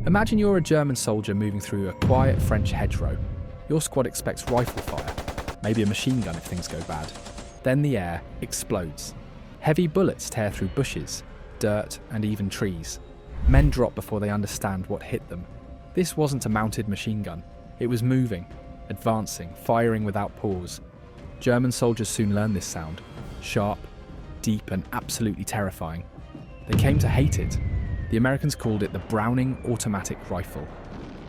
Imagine you're a German soldier moving through a quiet French hedgerow. Your squad expects rifle fire, maybe a machine gun if things go bad. Then the air explodes. Heavy bullets tear through bushes, dirt, and even trees. Men drop before they understand what hit them. This wasn't a mounted machine gun. It was moving, advancing, firing without pause. German soldiers soon learned this sound. Sharp, deep, and absolutely terrifying. They came to hate it. The Americans called it the Browning automatic rifle.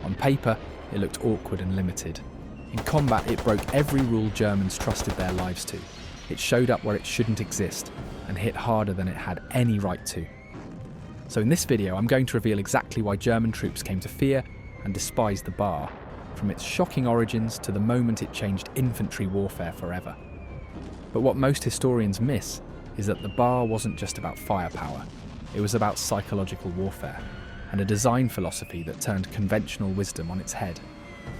On paper, it looked awkward and limited. In combat, it broke every rule Germans trusted their lives to. It showed up where it shouldn't exist and hit harder than it had any right to. So in this video, I'm going to reveal exactly why German troops came to fear and despise the bar, from its shocking origins to the moment it changed infantry warfare forever. But what most historians miss is that the bar wasn't just about firepower. It was about psychological warfare and a design philosophy that turned conventional wisdom on its head.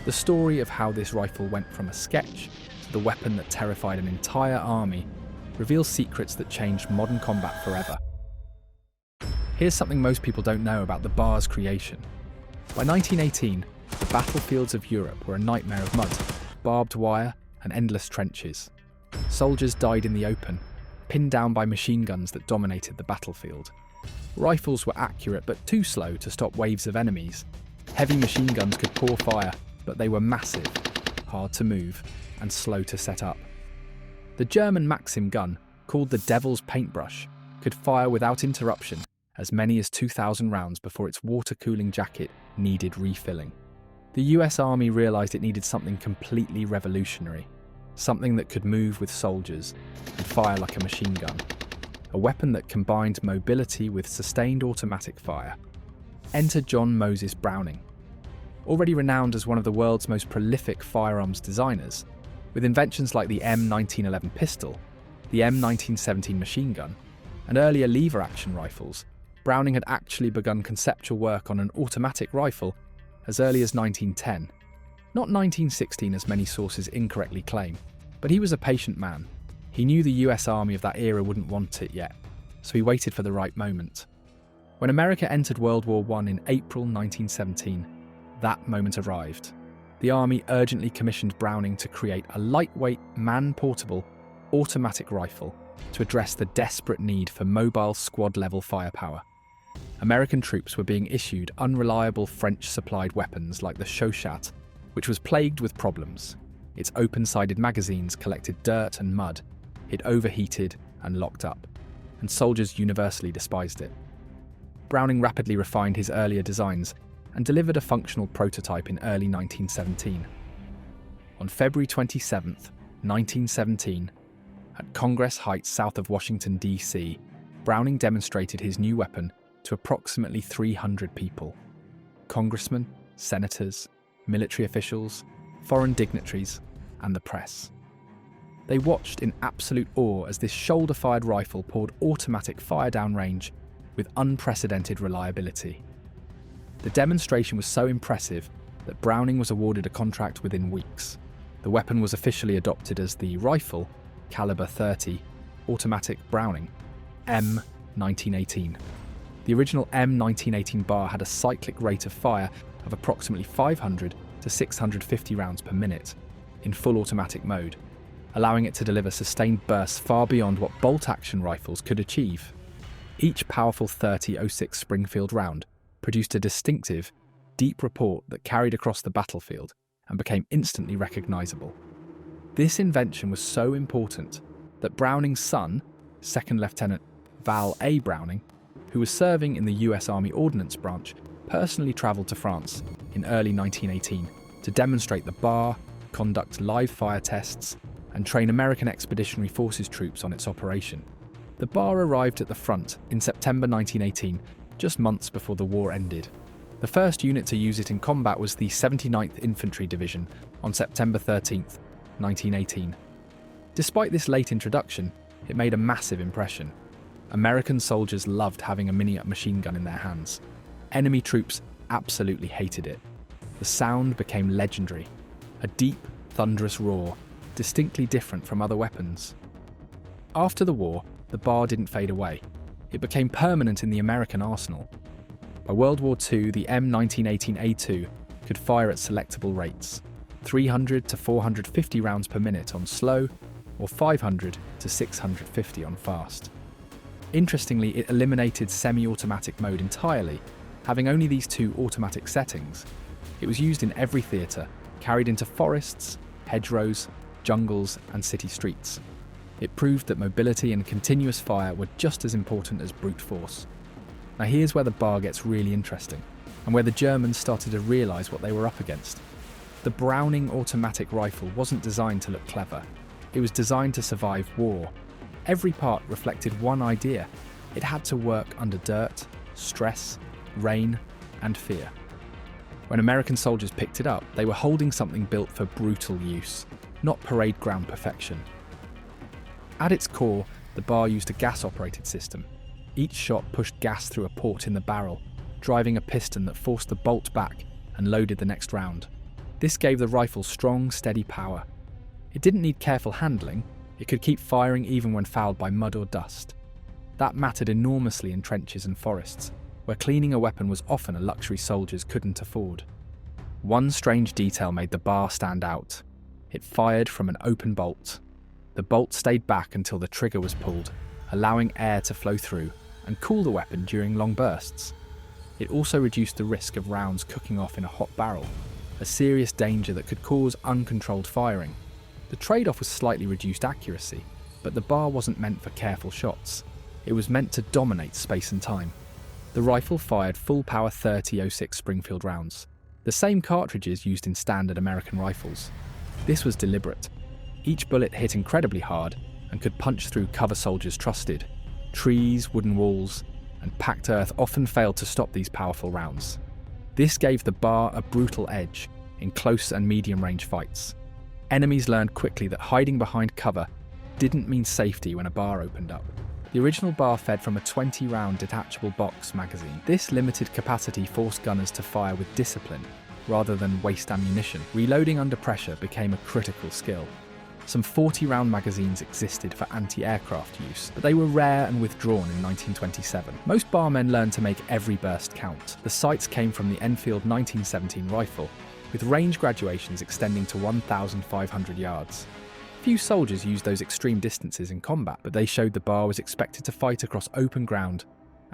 The story of how this rifle went from a sketch to the weapon that terrified an entire army reveals secrets that changed modern combat forever. Here's something most people don't know about the bar's creation. By 1918, the battlefields of Europe were a nightmare of mud, barbed wire, and endless trenches. Soldiers died in the open, pinned down by machine guns that dominated the battlefield. Rifles were accurate but too slow to stop waves of enemies. Heavy machine guns could pour fire, but they were massive, hard to move, and slow to set up. The German Maxim gun, called the Devil's Paintbrush, could fire without interruption as many as 2,000 rounds before its water-cooling jacket needed refilling. The US Army realised it needed something completely revolutionary, something that could move with soldiers and fire like a machine gun. A weapon that combined mobility with sustained automatic fire. Enter John Moses Browning. Already renowned as one of the world's most prolific firearms designers, with inventions like the M1911 pistol, the M1917 machine gun, and earlier lever-action rifles, Browning had actually begun conceptual work on an automatic rifle as early as 1910. Not 1916 as many sources incorrectly claim, but he was a patient man. He knew the US Army of that era wouldn't want it yet, so he waited for the right moment. When America entered World War I in April 1917, that moment arrived. The Army urgently commissioned Browning to create a lightweight, man-portable, automatic rifle to address the desperate need for mobile squad-level firepower. American troops were being issued unreliable French-supplied weapons like the Chauchat, which was plagued with problems. Its open-sided magazines collected dirt and mud. It overheated and locked up, and soldiers universally despised it. Browning rapidly refined his earlier designs and delivered a functional prototype in early 1917. On February 27, 1917, at Congress Heights south of Washington, D.C., Browning demonstrated his new weapon to approximately 300 people. Congressmen, senators, military officials, foreign dignitaries, and the press. They watched in absolute awe as this shoulder-fired rifle poured automatic fire down range with unprecedented reliability. The demonstration was so impressive that Browning was awarded a contract within weeks. The weapon was officially adopted as the Rifle Caliber 30 Automatic Browning M1918. The original M1918 bar had a cyclic rate of fire of approximately 500 to 650 rounds per minute in full automatic mode, allowing it to deliver sustained bursts far beyond what bolt-action rifles could achieve. Each powerful .30-06 Springfield round produced a distinctive, deep report that carried across the battlefield and became instantly recognisable. This invention was so important that Browning's son, Second Lieutenant Val A. Browning, who was serving in the US Army Ordnance Branch, personally travelled to France in early 1918 to demonstrate the bar, conduct live fire tests, and train American Expeditionary Forces troops on its operation. The bar arrived at the front in September 1918, just months before the war ended. The first unit to use it in combat was the 79th Infantry Division on September 13, 1918. Despite this late introduction, it made a massive impression. American soldiers loved having a mini machine gun in their hands. Enemy troops absolutely hated it. The sound became legendary, a deep, thunderous roar, distinctly different from other weapons. After the war, the bar didn't fade away. It became permanent in the American arsenal. By World War II, the M1918A2 could fire at selectable rates, 300 to 450 rounds per minute on slow, or 500 to 650 on fast. Interestingly, it eliminated semi-automatic mode entirely, having only these two automatic settings. It was used in every theatre, carried into forests, hedgerows, jungles, and city streets. It proved that mobility and continuous fire were just as important as brute force. Now here's where the bar gets really interesting, and where the Germans started to realise what they were up against. The Browning automatic rifle wasn't designed to look clever. It was designed to survive war. Every part reflected one idea. It had to work under dirt, stress, rain, and fear. When American soldiers picked it up, they were holding something built for brutal use, not parade ground perfection. At its core, the bar used a gas-operated system. Each shot pushed gas through a port in the barrel, driving a piston that forced the bolt back and loaded the next round. This gave the rifle strong, steady power. It didn't need careful handling. It could keep firing even when fouled by mud or dust. That mattered enormously in trenches and forests, where cleaning a weapon was often a luxury soldiers couldn't afford. One strange detail made the bar stand out. It fired from an open bolt. The bolt stayed back until the trigger was pulled, allowing air to flow through and cool the weapon during long bursts. It also reduced the risk of rounds cooking off in a hot barrel, a serious danger that could cause uncontrolled firing. The trade-off was slightly reduced accuracy, but the bar wasn't meant for careful shots. It was meant to dominate space and time. The rifle fired full-power .30-06 Springfield rounds, the same cartridges used in standard American rifles. This was deliberate. Each bullet hit incredibly hard and could punch through cover soldiers trusted. Trees, wooden walls, and packed earth often failed to stop these powerful rounds. This gave the bar a brutal edge in close and medium-range fights. Enemies learned quickly that hiding behind cover didn't mean safety when a bar opened up. The original bar fed from a 20-round detachable box magazine. This limited capacity forced gunners to fire with discipline rather than waste ammunition. Reloading under pressure became a critical skill. Some 40-round magazines existed for anti-aircraft use, but they were rare and withdrawn in 1927. Most barmen learned to make every burst count. The sights came from the Enfield 1917 rifle, with range graduations extending to 1,500 yards. Few soldiers used those extreme distances in combat, but they showed the bar was expected to fight across open ground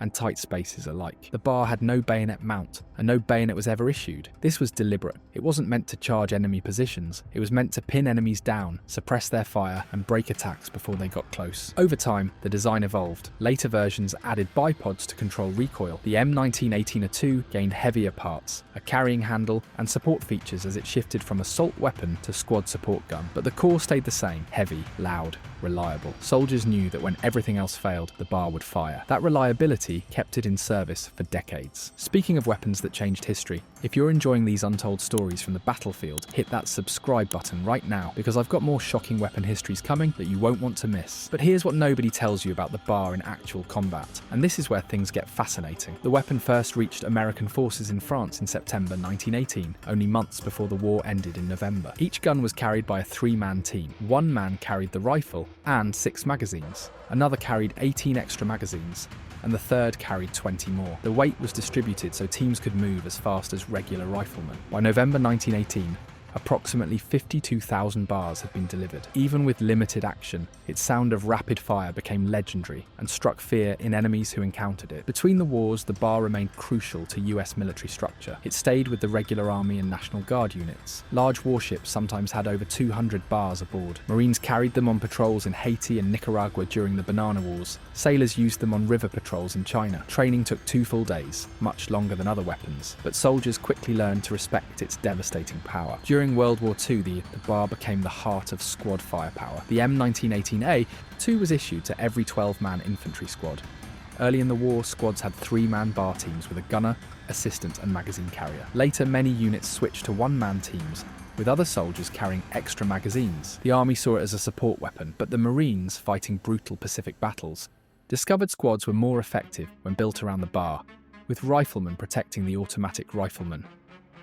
and tight spaces alike. The bar had no bayonet mount, and no bayonet was ever issued. This was deliberate. It wasn't meant to charge enemy positions. It was meant to pin enemies down, suppress their fire, and break attacks before they got close. Over time, the design evolved. Later versions added bipods to control recoil. The M1918A2 gained heavier parts, a carrying handle, and support features as it shifted from assault weapon to squad support gun. But the core stayed the same: heavy, loud, reliable. Soldiers knew that when everything else failed, the bar would fire. That reliability kept it in service for decades. Speaking of weapons that changed history, if you're enjoying these untold stories from the battlefield, hit that subscribe button right now, because I've got more shocking weapon histories coming that you won't want to miss. But here's what nobody tells you about the bar in actual combat, and this is where things get fascinating. The weapon first reached American forces in France in September 1918, only months before the war ended in November. Each gun was carried by a 3-man team. One man carried the rifle and 6 magazines. Another carried 18 extra magazines, and the third carried 20 more. The weight was distributed so teams could move as fast as regular riflemen. By November 1918, approximately 52,000 bars had been delivered. Even with limited action, its sound of rapid fire became legendary and struck fear in enemies who encountered it. Between the wars, the bar remained crucial to US military structure. It stayed with the regular army and National Guard units. Large warships sometimes had over 200 bars aboard. Marines carried them on patrols in Haiti and Nicaragua during the Banana Wars. Sailors used them on river patrols in China. Training took 2 full days, much longer than other weapons, but soldiers quickly learned to respect its devastating power. During World War II, the bar became the heart of squad firepower. The M1918A2 was issued to every 12-man infantry squad. Early in the war, squads had 3-man bar teams with a gunner, assistant, and magazine carrier. Later, many units switched to 1-man teams, with other soldiers carrying extra magazines. The army saw it as a support weapon, but the Marines, fighting brutal Pacific battles, discovered squads were more effective when built around the bar, with riflemen protecting the automatic riflemen.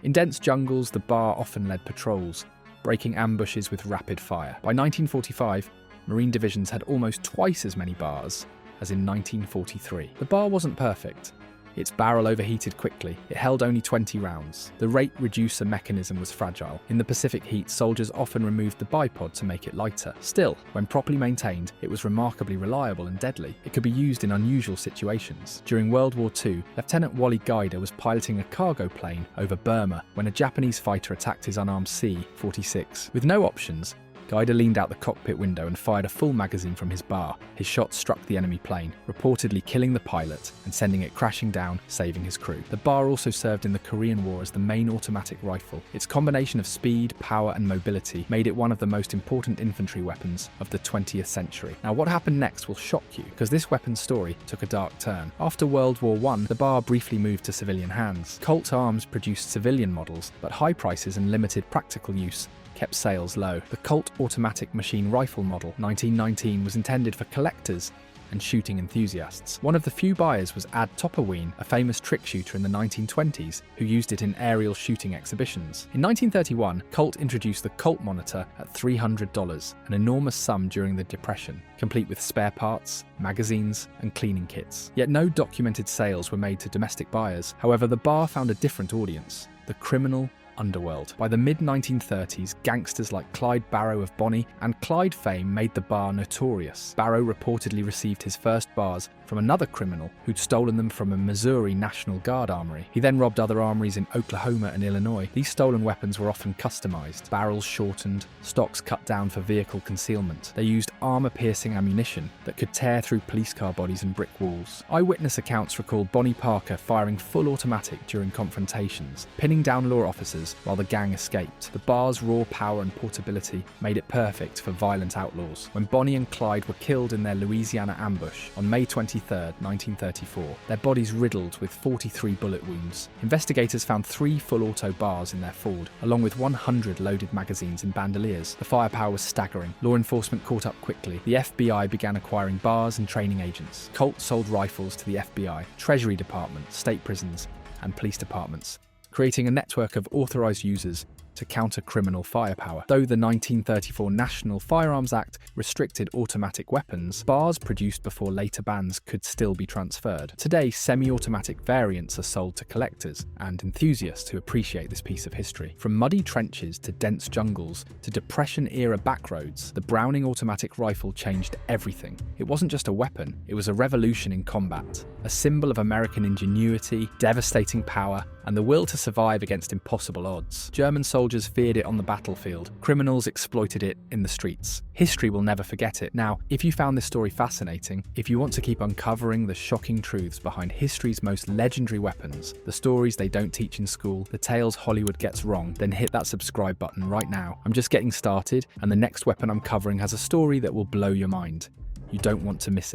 In dense jungles, the bar often led patrols, breaking ambushes with rapid fire. By 1945, Marine divisions had almost twice as many bars as in 1943. The bar wasn't perfect. Its barrel overheated quickly. It held only 20 rounds. The rate reducer mechanism was fragile. In the Pacific heat, soldiers often removed the bipod to make it lighter. Still, when properly maintained, it was remarkably reliable and deadly. It could be used in unusual situations. During World War II, Lieutenant Wally Guider was piloting a cargo plane over Burma when a Japanese fighter attacked his unarmed C-46. With no options, Guider leaned out the cockpit window and fired a full magazine from his bar. His shot struck the enemy plane, reportedly killing the pilot and sending it crashing down, saving his crew. The bar also served in the Korean War as the main automatic rifle. Its combination of speed, power and mobility made it one of the most important infantry weapons of the 20th century. Now what happened next will shock you, because this weapon's story took a dark turn. After World War I, the bar briefly moved to civilian hands. Colt Arms produced civilian models, but high prices and limited practical use kept sales low. The Colt Automatic Machine Rifle model 1919 was intended for collectors and shooting enthusiasts. One of the few buyers was Ad Topperwein, a famous trick shooter in the 1920s who used it in aerial shooting exhibitions. In 1931, Colt introduced the Colt Monitor at $300, an enormous sum during the Depression, complete with spare parts, magazines, and cleaning kits. Yet no documented sales were made to domestic buyers. However, the bar found a different audience: the criminal underworld. By the mid-1930s, gangsters like Clyde Barrow of Bonnie and Clyde fame made the bar notorious. Barrow reportedly received his first bars from another criminal who'd stolen them from a Missouri National Guard armory. He then robbed other armories in Oklahoma and Illinois. These stolen weapons were often customized, barrels shortened, stocks cut down for vehicle concealment. They used armor-piercing ammunition that could tear through police car bodies and brick walls. Eyewitness accounts recalled Bonnie Parker firing full automatic during confrontations, pinning down law officers while the gang escaped. The bar's raw power and portability made it perfect for violent outlaws. When Bonnie and Clyde were killed in their Louisiana ambush on May 23, 1934, their bodies riddled with 43 bullet wounds. Investigators found 3 full-auto bars in their Ford, along with 100 loaded magazines and bandoliers. The firepower was staggering. Law enforcement caught up quickly. The FBI began acquiring bars and training agents. Colt sold rifles to the FBI, Treasury Department, state prisons, and police departments, creating a network of authorized users to counter criminal firepower. Though the 1934 National Firearms Act restricted automatic weapons, bars produced before later bans could still be transferred. Today, semi-automatic variants are sold to collectors and enthusiasts who appreciate this piece of history. From muddy trenches to dense jungles to Depression-era backroads, the Browning automatic rifle changed everything. It wasn't just a weapon, it was a revolution in combat, a symbol of American ingenuity, devastating power, and the will to survive against impossible odds. German soldiers feared it on the battlefield. Criminals exploited it in the streets. History will never forget it. Now, if you found this story fascinating, if you want to keep uncovering the shocking truths behind history's most legendary weapons, the stories they don't teach in school, the tales Hollywood gets wrong, then hit that subscribe button right now. I'm just getting started, and the next weapon I'm covering has a story that will blow your mind. You don't want to miss it.